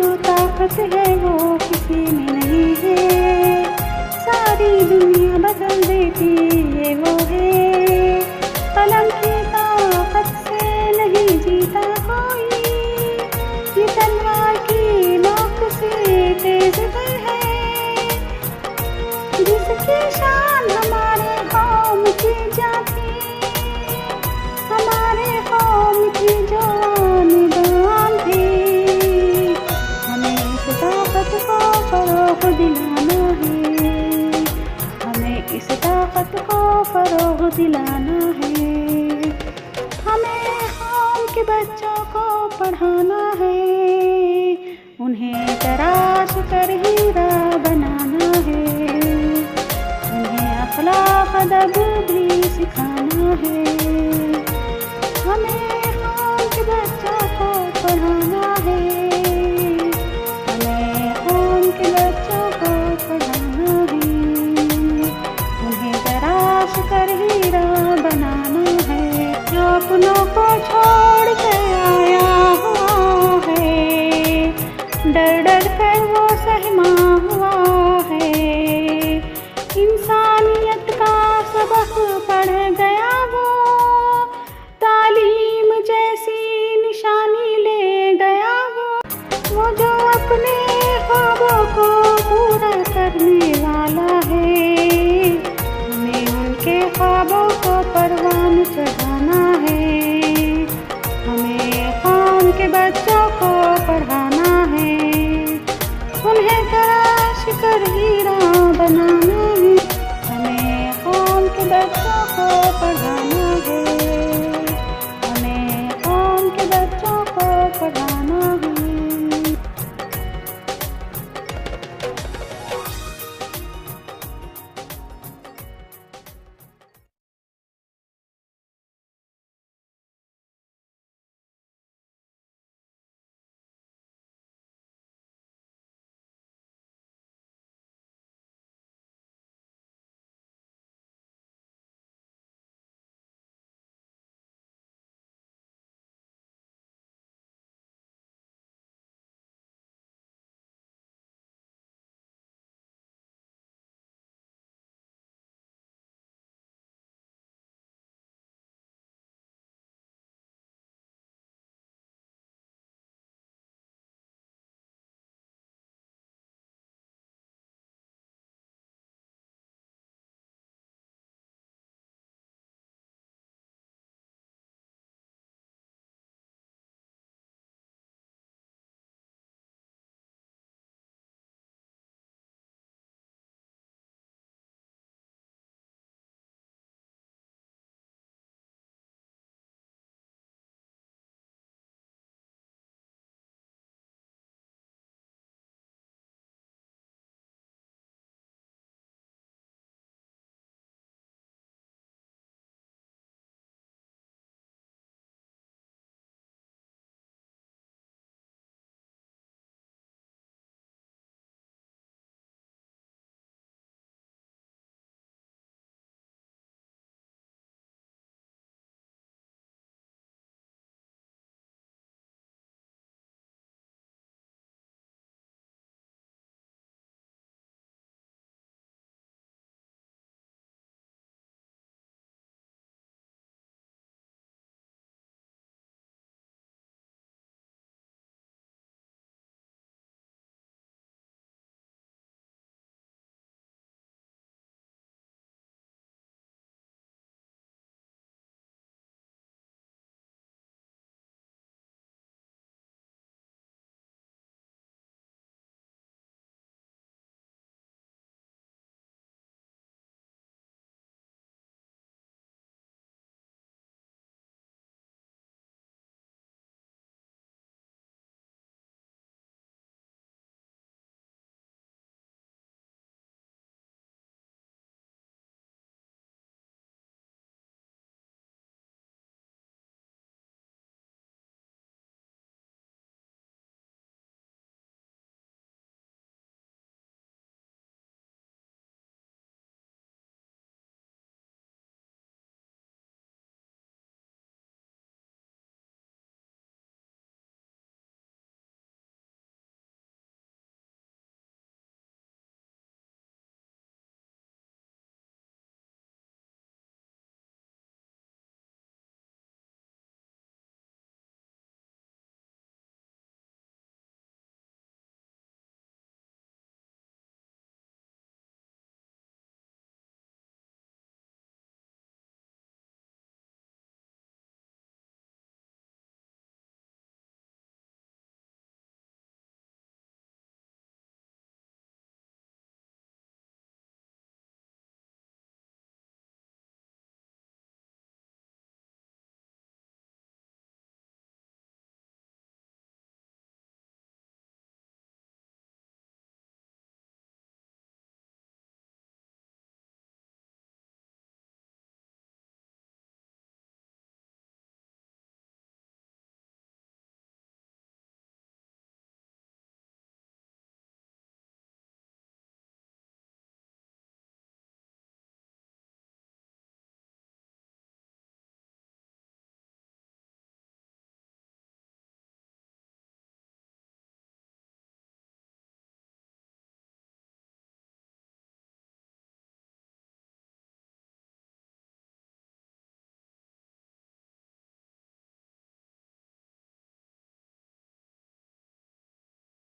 जो ताकत है वो किसी में नहीं है। सारी दुनिया बदल देती ये वो है। कलम की ताकत से नहीं जीता कोई, ये तलवार की नोक से तेज तर है। जिसकी शान हमारे कौम की जाती, हमारे कौम की जो आन थी, हमें इस ताकत को फरोग दिलाना है। हमें इस ताकत को फरोग दिलाना है। हमें कौम के बच्चों को पढ़ाना है, उन्हें तराश कर हीरा बनाना है। उन्हें अखलाक अदब भी सिखाना है। हमें